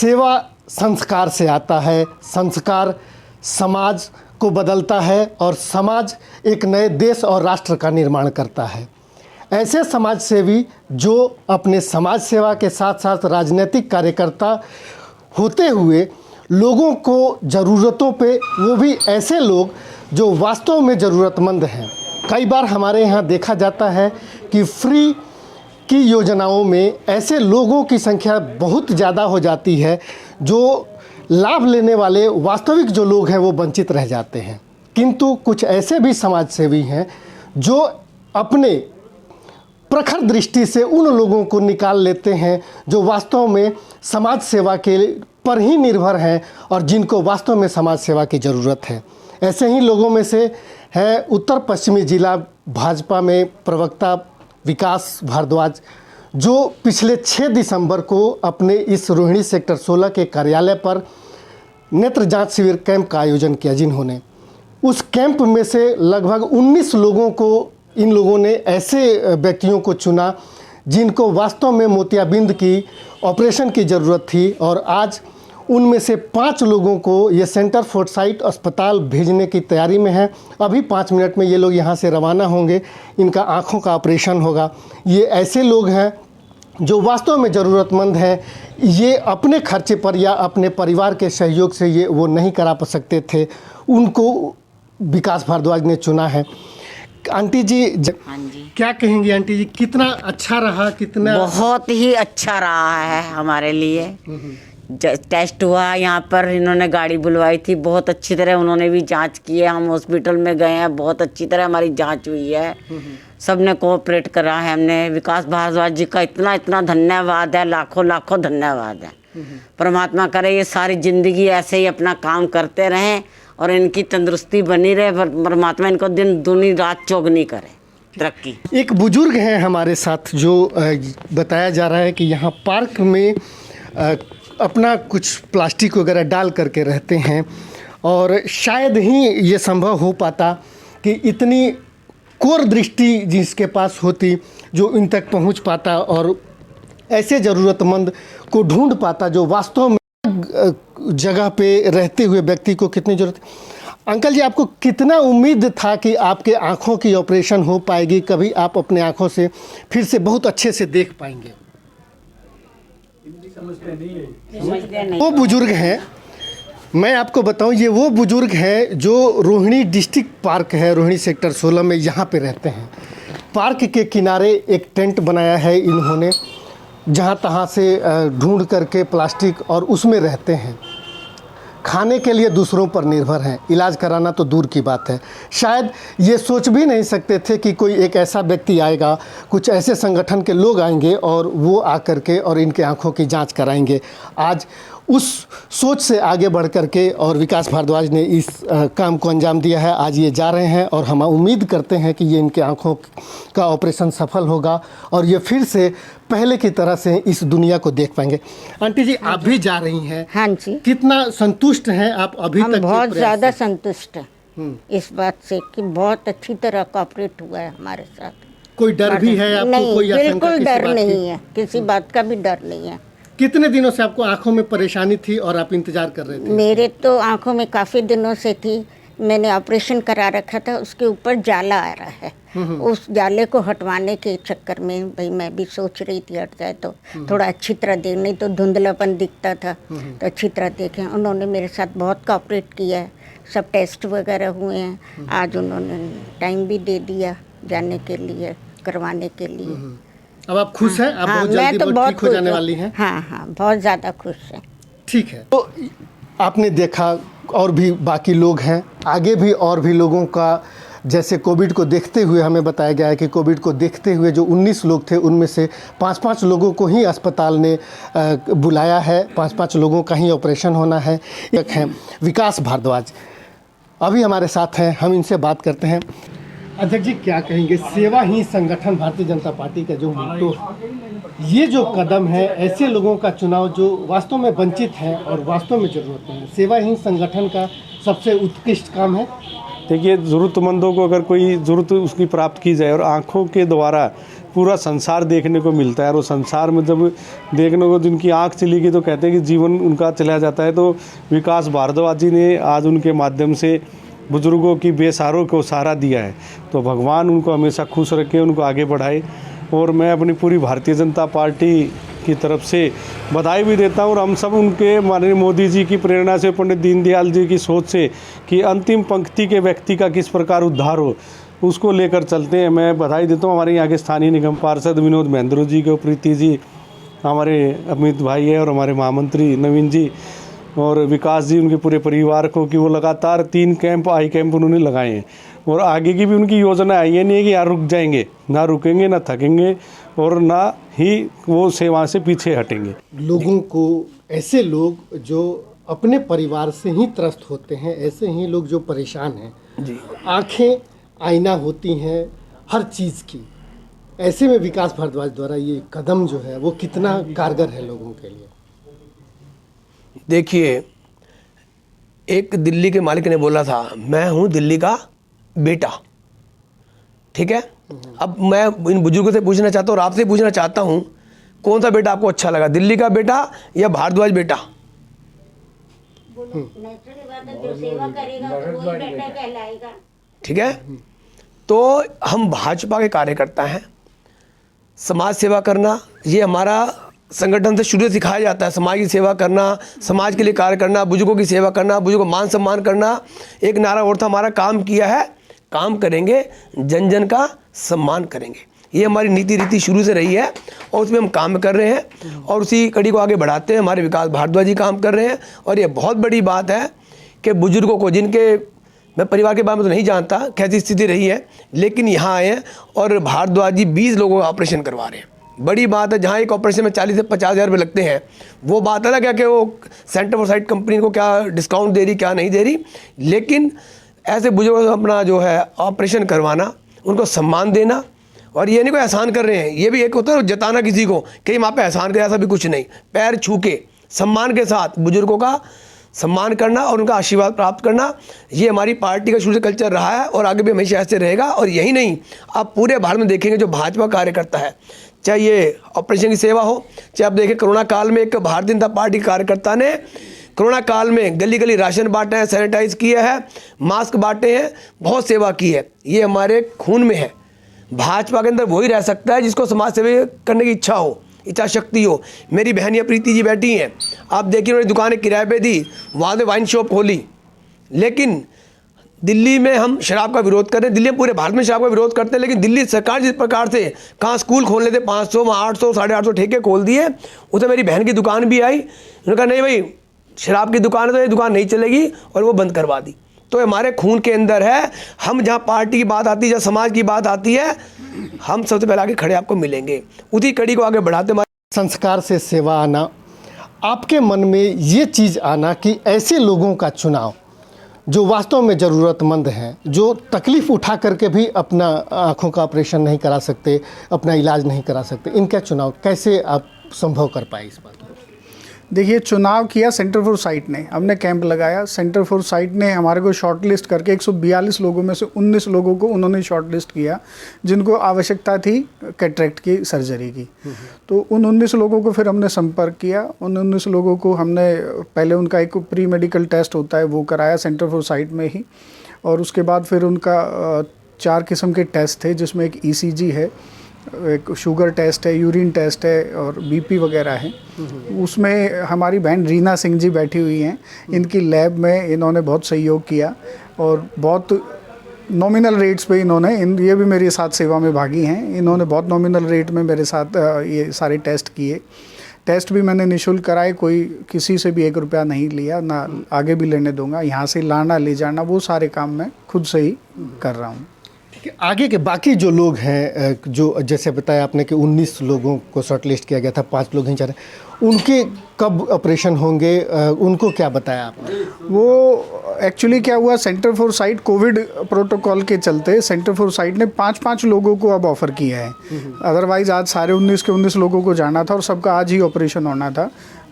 सेवा संस्कार से आता है, संस्कार समाज को बदलता है और समाज एक नए देश और राष्ट्र का निर्माण करता है। ऐसे समाज सेवी जो अपने समाज सेवा के साथ साथ राजनीतिक कार्यकर्ता होते हुए लोगों को ज़रूरतों पे, वो भी ऐसे लोग जो वास्तव में ज़रूरतमंद हैं। कई बार हमारे यहाँ देखा जाता है कि फ्री की योजनाओं में ऐसे लोगों की संख्या बहुत ज़्यादा हो जाती है, जो लाभ लेने वाले वास्तविक जो लोग हैं वो वंचित रह जाते हैं। किंतु कुछ ऐसे भी समाज सेवी हैं जो अपने प्रखर दृष्टि से उन लोगों को निकाल लेते हैं जो वास्तव में समाज सेवा के पर ही निर्भर हैं और जिनको वास्तव में समाज सेवा की ज़रूरत है। ऐसे ही लोगों में से है उत्तर पश्चिमी जिला भाजपा में प्रवक्ता विकास भारद्वाज, जो पिछले 6 दिसंबर को अपने इस रोहिणी सेक्टर 16 के कार्यालय पर नेत्र जांच शिविर कैंप का आयोजन किया, जिन्होंने उस कैंप में से लगभग 19 लोगों को, इन लोगों ने ऐसे व्यक्तियों को चुना जिनको वास्तव में मोतियाबिंद की ऑपरेशन की ज़रूरत थी, और आज उनमें से 5 लोगों को ये सेंटर फोर्टसाइट अस्पताल भेजने की तैयारी में है। अभी 5 मिनट में ये लोग यहाँ से रवाना होंगे, इनका आँखों का ऑपरेशन होगा। ये ऐसे लोग हैं जो वास्तव में ज़रूरतमंद हैं। ये अपने खर्चे पर या अपने परिवार के सहयोग से ये वो नहीं करा सकते थे, उनको विकास भारद्वाज ने चुना है। आंटी जी, हाँ जी, क्या कहेंगी आंटी जी, कितना अच्छा रहा? कितना बहुत ही अच्छा रहा है हमारे लिए। टेस्ट हुआ यहाँ पर, इन्होंने गाड़ी बुलवाई थी, बहुत अच्छी तरह उन्होंने भी जांच की है। हम हॉस्पिटल में गए हैं, बहुत अच्छी तरह हमारी जांच हुई है, सबने कोऑपरेट करा है। हमने विकास भारद्वाज जी का इतना इतना धन्यवाद है, लाखों लाखों धन्यवाद है। परमात्मा करे ये सारी ज़िंदगी ऐसे ही अपना काम करते रहें और इनकी तंदुरुस्ती बनी रहे, परमात्मा इनको दिन दूनी रात चौगनी करे, तरक्की। एक बुजुर्ग हैं हमारे साथ जो बताया जा रहा है कि यहाँ पार्क में अपना कुछ प्लास्टिक वगैरह डाल करके रहते हैं, और शायद ही ये संभव हो पाता कि इतनी कोर दृष्टि जिसके पास होती जो इन तक पहुँच पाता और ऐसे ज़रूरतमंद को ढूंढ पाता जो वास्तव में जगह पे रहते हुए व्यक्ति को कितनी ज़रूरत। अंकल जी, आपको कितना उम्मीद था कि आपके आँखों की ऑपरेशन हो पाएगी, कभी आप अपने आँखों से फिर से बहुत अच्छे से देख पाएंगे? वो बुजुर्ग हैं, मैं आपको बताऊं, ये वो बुजुर्ग हैं जो रोहिणी डिस्ट्रिक्ट पार्क है, रोहिणी सेक्टर 16 में, यहाँ पे रहते हैं। पार्क के किनारे एक टेंट बनाया है इन्होंने, जहाँ तहाँ से ढूंढ करके प्लास्टिक, और उसमें रहते हैं। खाने के लिए दूसरों पर निर्भर हैं, इलाज कराना तो दूर की बात है। शायद ये सोच भी नहीं सकते थे कि कोई एक ऐसा व्यक्ति आएगा, कुछ ऐसे संगठन के लोग आएंगे और वो आकर के और इनके आँखों की जांच कराएंगे। आज उस सोच से आगे बढ़ कर के और विकास भारद्वाज ने इस काम को अंजाम दिया है। आज ये जा रहे हैं और हम उम्मीद करते हैं कि ये इनके आँखों का ऑपरेशन सफल होगा और ये फिर से पहले की तरह से इस दुनिया को देख पाएंगे। आंटी जी, आप भी जा रही हैं। हाँ जी। कितना संतुष्ट हैं आप अभी तक? बहुत ज़्यादा संतुष्ट हैं इस बात से कि बहुत अच्छी तरह कोऑपरेट हुआ है हमारे साथ। कोई डर भी है आपको? नहीं, कोई बिल्कुल डर नहीं है, किसी बात का भी डर नहीं है। कितने दिनों से आपको आंखों में परेशानी थी और आप इंतजार कर रहे थे? मेरे तो आंखों में काफ़ी दिनों से थी। मैंने ऑपरेशन करा रखा था, उसके ऊपर जाला आ रहा है। उस जाले को हटवाने के चक्कर में भाई मैं भी सोच रही थी हट जाए तो थोड़ा अच्छी तरह देख, नहीं तो धुंधलापन दिखता था, तो अच्छी तरह देखें। उन्होंने मेरे साथ बहुत कोऑपरेट किया है, सब टेस्ट वगैरह हुए हैं। आज उन्होंने टाइम भी दे दिया जाने के लिए, करवाने के लिए। अब आप खुश हैं? आप बहुत जल्दी ठीक हो जाने वाली हैं? हाँ हाँ, बहुत ज़्यादा खुश हैं। ठीक है, तो आपने देखा और भी बाकी लोग हैं, आगे भी और भी लोगों का, जैसे कोविड को देखते हुए हमें बताया गया है कि कोविड को देखते हुए जो 19 लोग थे उनमें से 5-5 लोगों को ही अस्पताल ने बुलाया है, 5-5 लोगों का ही ऑपरेशन होना है। एक हैं विकास भारद्वाज, अभी हमारे साथ हैं, हम इनसे बात करते हैं। अध्यक्ष जी, क्या कहेंगे, सेवा ही संगठन भारतीय जनता पार्टी का जो मोटो है, ये जो कदम है, ऐसे लोगों का चुनाव जो वास्तव में वंचित हैं और वास्तव में ज़रूरत है, सेवा ही संगठन का सबसे उत्कृष्ट काम है। देखिए, ज़रूरतमंदों को अगर कोई ज़रूरत उसकी प्राप्त की जाए और आँखों के द्वारा पूरा संसार देखने को मिलता है। और वो संसार में जब देखने को जिनकी आंख चली गई तो कहते हैं कि जीवन उनका चला जाता है। तो विकास भारद्वाज जी ने आज उनके माध्यम से बुजुर्गों की बेसहारों को सहारा दिया है। तो भगवान उनको हमेशा खुश रखे, उनको आगे बढ़ाए। और मैं अपनी पूरी भारतीय जनता पार्टी की तरफ से बधाई भी देता हूँ। और हम सब उनके माननीय मोदी जी की प्रेरणा से, पंडित दीनदयाल जी की सोच से कि अंतिम पंक्ति के व्यक्ति का किस प्रकार उद्धार हो, उसको लेकर चलते हैं। मैं बधाई देता हूँ हमारे यहाँ के स्थानीय निगम पार्षद विनोद महेंद्र जी को, प्रीति जी, हमारे अमित भाई है, और हमारे महामंत्री नवीन जी और विकास जी, उनके पूरे परिवार को कि वो लगातार 3 कैंप आई कैंप उन्होंने लगाए हैं। और आगे की भी उनकी योजना आई है, नहीं है कि यार रुक जाएंगे, ना रुकेंगे, ना थकेंगे और ना ही वो सेवा से पीछे हटेंगे। लोगों को, ऐसे लोग जो अपने परिवार से ही त्रस्त होते हैं, ऐसे ही लोग जो परेशान हैं जी, आँखें आईना होती हैं हर चीज़ की, ऐसे में विकास भारद्वाज द्वारा ये कदम जो है वो कितना कारगर है लोगों के लिए? देखिए, एक दिल्ली के मालिक ने बोला था, मैं हूँ दिल्ली का बेटा, ठीक है। अब मैं इन बुजुर्गों से पूछना चाहता हूँ और आपसे पूछना चाहता हूँ, कौन सा बेटा आपको अच्छा लगा, दिल्ली का बेटा या भारद्वाज बेटा? ठीक है। तो हम भाजपा के कार्यकर्ता हैं। समाज सेवा करना ये हमारा संगठन से शुरू से सिखाया जाता है। समाज की सेवा करना, समाज के लिए कार्य करना, बुजुर्गों की सेवा करना, बुजुर्गों को मान सम्मान करना। एक नारा और था हमारा, काम किया है काम करेंगे, जन जन का सम्मान करेंगे। ये हमारी नीति रीति शुरू से रही है और उसमें हम काम कर रहे हैं और उसी कड़ी को आगे बढ़ाते हैं। हमारे विकास भारद्वाज जी काम कर रहे हैं। और ये बहुत बड़ी बात है कि बुजुर्गों को, जिनके मैं परिवार के बारे में तो नहीं जानता कैसी स्थिति रही है, लेकिन यहाँ आए हैं और भारद्वाज जी 20 लोगों का ऑपरेशन करवा रहे हैं। बड़ी बात है। जहाँ एक ऑपरेशन में 40 से 50 हज़ार रुपये लगते हैं, वो बात अलग है कि वो सेंटर फॉर साइट कंपनी को क्या डिस्काउंट दे रही, क्या नहीं दे रही, लेकिन ऐसे बुजुर्गों को अपना जो है ऑपरेशन करवाना, उनको सम्मान देना। और ये नहीं कोई एहसान कर रहे हैं, ये भी एक होता है जताना किसी को कि हम आप पे एहसान करें, ऐसा भी कुछ नहीं। पैर छू के सम्मान के साथ बुजुर्गों का सम्मान करना और उनका आशीर्वाद प्राप्त करना, ये हमारी पार्टी का शुरू से कल्चर रहा है और आगे भी हमेशा ऐसे रहेगा। और यही नहीं, आप पूरे भारत में देखेंगे जो भाजपा कार्यकर्ता है, चाहे ये ऑपरेशन की सेवा हो, चाहे आप देखें कोरोना काल में एक भारतीय जनता पार्टी कार्यकर्ता ने कोरोना काल में गली गली राशन बांटा है, सैनिटाइज किया है, मास्क बांटे हैं, बहुत सेवा की है। ये हमारे खून में है। भाजपा के अंदर वही रह सकता है जिसको समाज सेवा करने की इच्छा हो, इच्छा शक्ति हो। मेरी बहनियाँ प्रीति जी बैठी हैं, आप देखिए उन्होंने दुकानें किराए पे दी, वहाँ से वाइन शॉप खोली। लेकिन दिल्ली में हम शराब का विरोध कर रहे हैं, दिल्ली में पूरे भारत में शराब का विरोध करते हैं, लेकिन दिल्ली सरकार जिस प्रकार से कहाँ स्कूल खोलने थे 500 में 800 850 ठेके खोल दिए। उसे मेरी बहन की दुकान भी आई, उन्होंने कहा नहीं भाई शराब की दुकान है तो ये दुकान नहीं चलेगी, और वो बंद करवा दी। तो हमारे खून के अंदर है। हम जहाँ पार्टी की बात आती है, जहाँ समाज की बात आती है, हम सबसे पहले आगे खड़े आपको मिलेंगे। उसी कड़ी को आगे बढ़ाते संस्कार से सेवा आना, आपके मन में ये चीज़ आना कि ऐसे लोगों का चुनाव जो वास्तव में ज़रूरतमंद हैं, जो तकलीफ़ उठा करके भी अपना आँखों का ऑपरेशन नहीं करा सकते, अपना इलाज नहीं करा सकते, इनका चुनाव कैसे आप संभव कर पाए इस बात को? देखिए, चुनाव किया सेंटर फॉर साइट ने, हमने कैंप लगाया। सेंटर फॉर साइट ने हमारे को शॉर्ट लिस्ट करके 142 लोगों में से 19 लोगों को उन्होंने शॉर्ट लिस्ट किया जिनको आवश्यकता थी कैटरेक्ट की सर्जरी की। तो उन 19 लोगों को फिर हमने संपर्क किया। उन 19 लोगों को हमने पहले उनका एक प्री मेडिकल टेस्ट होता है वो कराया सेंटर फॉर साइट में ही, और उसके बाद फिर उनका 4 किस्म के टेस्ट थे, जिसमें एक ECG है, एक शुगर टेस्ट है, यूरिन टेस्ट है और BP वगैरह है। उसमें हमारी बहन रीना सिंह जी बैठी हुई हैं, इनकी लैब में इन्होंने बहुत सहयोग किया और बहुत नॉमिनल रेट्स पे इन्होंने ये भी मेरे साथ सेवा में भागी हैं। इन्होंने बहुत नॉमिनल रेट में मेरे साथ ये सारे टेस्ट किए। टेस्ट भी मैंने निःशुल्क कराए, कोई किसी से भी 1 रुपया नहीं लिया, ना आगे भी लेने दूंगा। यहाँ से लाना ले जाना वो सारे काम मैं खुद से ही कर रहा हूँ। आगे के बाकी जो लोग हैं, जो जैसे बताया आपने कि 19 लोगों को शॉर्ट लिस्ट किया गया था, 5 लोग ही जा रहे, उनके कब ऑपरेशन होंगे, उनको क्या बताया आपने? वो एक्चुअली क्या हुआ, centre for site Covid protocol के चलते सेंटर फॉर साइट ने 5-5 लोगों को अब ऑफ़र किया है। अदरवाइज़ आज सारे 19 के 19 लोगों को जाना था और सबका आज ही ऑपरेशन होना था।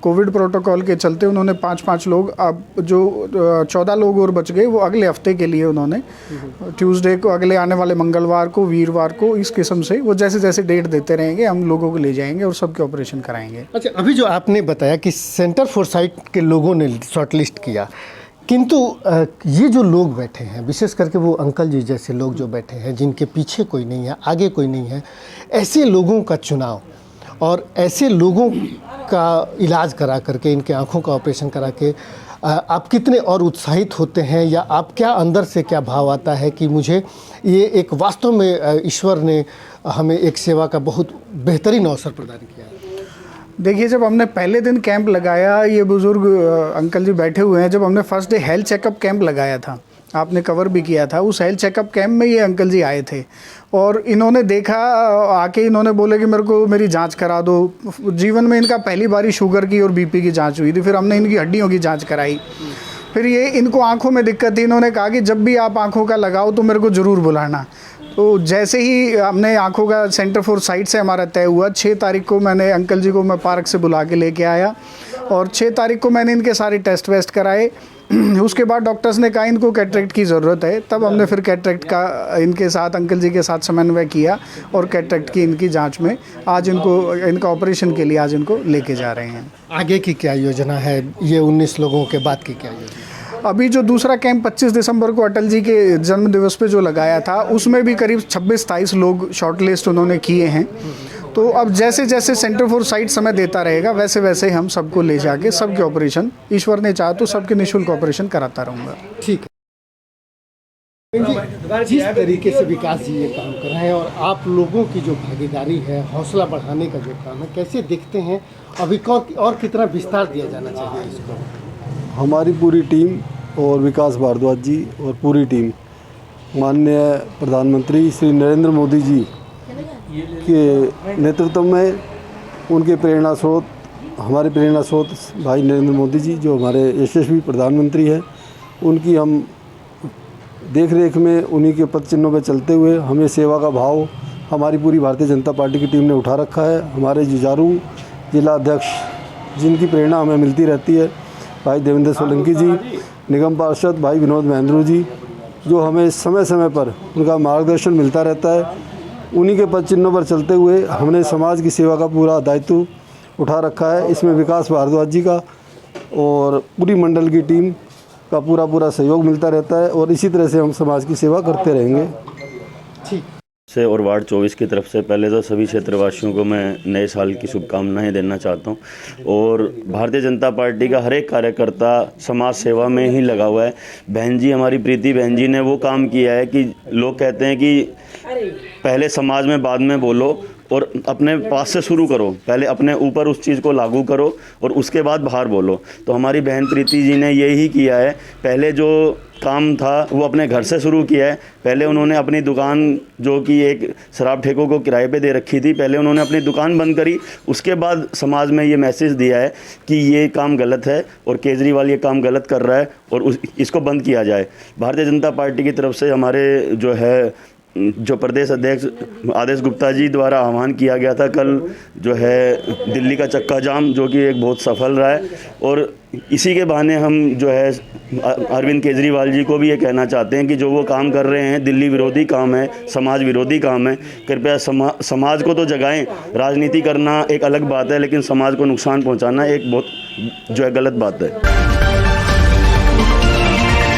कोविड प्रोटोकॉल के चलते उन्होंने 5-5 लोग, अब जो 14 लोग और बच गए वो अगले हफ्ते के लिए उन्होंने ट्यूसडे को, अगले आने वाले मंगलवार को, वीरवार को, इस किस्म से वो जैसे जैसे डेट देते रहेंगे हम लोगों को ले जाएंगे और सबके ऑपरेशन कराएंगे। अच्छा, अभी जो आपने बताया कि सेंटर फॉर साइट के लोगों ने शॉर्टलिस्ट किया, किंतु ये जो लोग बैठे हैं, विशेष करके वो अंकल जी जैसे लोग जो बैठे हैं, जिनके पीछे कोई नहीं है, आगे कोई नहीं है, ऐसे लोगों का चुनाव और ऐसे लोगों का इलाज करा करके, इनके आँखों का ऑपरेशन करा के आप कितने और उत्साहित होते हैं, या आप क्या अंदर से क्या भाव आता है कि मुझे ये एक वास्तव में ईश्वर ने हमें एक सेवा का बहुत बेहतरीन अवसर प्रदान किया है? देखिए, जब हमने पहले दिन कैंप लगाया, ये बुज़ुर्ग अंकल जी बैठे हुए हैं, जब हमने first day health checkup camp लगाया था, आपने कवर भी किया था, उस हेल्थ चेकअप कैंप में ये अंकल जी आए थे और इन्होंने देखा, आके इन्होंने बोले कि मेरे को मेरी जांच करा दो। जीवन में इनका पहली बारी शुगर की और बीपी की जांच हुई थी, फिर हमने इनकी हड्डियों की जांच कराई, फिर ये इनको आंखों में दिक्कत थी, इन्होंने कहा कि जब भी आप आंखों का लगाओ तो मेरे को ज़रूर बुलाना। तो जैसे ही हमने आंखों का सेंटर फॉर साइट से हमारा तय हुआ, 6 तारीख को मैंने अंकल जी को मैं पार्क से बुला के लेके आया और 6 तारीख को मैंने इनके सारे टेस्ट वेस्ट कराए। उसके बाद डॉक्टर्स ने कहा इनको कैटरेक्ट की ज़रूरत है, तब हमने फिर कैटरेक्ट का इनके साथ, अंकल जी के साथ समन्वय किया और कैटरेक्ट की इनकी जांच में आज इनको, इनका ऑपरेशन के लिए आज इनको लेके जा रहे हैं। आगे की क्या योजना है? ये 19 लोगों के बाद की क्या योजना? अभी जो दूसरा कैंप 25 दिसंबर को अटल जी के जन्म दिवस पे जो लगाया था, उसमें भी करीब 26-27 लोग शॉर्टलिस्ट उन्होंने किए हैं। तो अब जैसे जैसे सेंटर फॉर साइट समय देता रहेगा, वैसे वैसे हम सबको ले जाके सबके ऑपरेशन, ईश्वर ने चाहा तो सबके निःशुल्क ऑपरेशन कराता रहूँगा। ठीक है। जिस तरीके से विकास जी ये काम कर रहे हैं और आप लोगों की जो भागीदारी है, हौसला बढ़ाने का जो काम है, कैसे देखते हैं? अभी और कितना विस्तार दिया जाना चाहिए इसको? हमारी पूरी टीम और विकास भारद्वाज जी और पूरी टीम माननीय प्रधानमंत्री श्री नरेंद्र मोदी जी के नेतृत्व में, उनके प्रेरणा स्रोत, हमारे प्रेरणा स्रोत भाई नरेंद्र मोदी जी जो हमारे यशस्वी प्रधानमंत्री हैं, उनकी हम देख रेख में, उन्हीं के पद चिन्हों पर चलते हुए हमें सेवा का भाव हमारी पूरी भारतीय जनता पार्टी की टीम ने उठा रखा है। हमारे जुझारू जिला अध्यक्ष जिनकी प्रेरणा हमें मिलती रहती है, भाई देवेंद्र सोलंकी जी, निगम पार्षद भाई विनोद महेंद्रू जी, जो हमें समय समय पर उनका मार्गदर्शन मिलता रहता है, उन्हीं के पद चिन्हों पर चलते हुए हमने समाज की सेवा का पूरा दायित्व उठा रखा है। इसमें विकास भारद्वाज जी का और पूरी मंडल की टीम का पूरा सहयोग मिलता रहता है और इसी तरह से हम समाज की सेवा करते रहेंगे। ठीक से और वार्ड 24 की तरफ से पहले तो सभी क्षेत्रवासियों को मैं नए साल की शुभकामनाएं देना चाहता हूं और भारतीय जनता पार्टी का हर एक कार्यकर्ता समाज सेवा में ही लगा हुआ है। बहन जी, हमारी प्रीति बहन जी ने वो काम किया है कि लोग कहते हैं कि पहले समाज में बाद में बोलो और अपने पास से शुरू करो, पहले अपने ऊपर उस चीज़ को लागू करो और उसके बाद बाहर बोलो। तो हमारी बहन प्रीति जी ने यही किया है। पहले जो काम था वो अपने घर से शुरू किया है। पहले उन्होंने अपनी दुकान, जो कि एक शराब ठेकों को किराए पे दे रखी थी, पहले उन्होंने अपनी दुकान बंद करी। उसके बाद समाज में ये मैसेज दिया है कि ये काम गलत है और केजरीवाल ये काम गलत कर रहा है और इसको बंद किया जाए। भारतीय जनता पार्टी की तरफ से हमारे जो प्रदेश अध्यक्ष आदेश गुप्ता जी द्वारा आह्वान किया गया था कल, जो है दिल्ली का चक्का जाम, जो कि एक बहुत सफल रहा है। और इसी के बहाने हम जो है अरविंद केजरीवाल जी को भी ये कहना चाहते हैं कि जो वो काम कर रहे हैं दिल्ली विरोधी काम है, समाज विरोधी काम है। कृपया समाज को तो जगाएं। राजनीति करना एक अलग बात है, लेकिन समाज को नुकसान पहुंचाना एक बहुत जो है गलत बात है।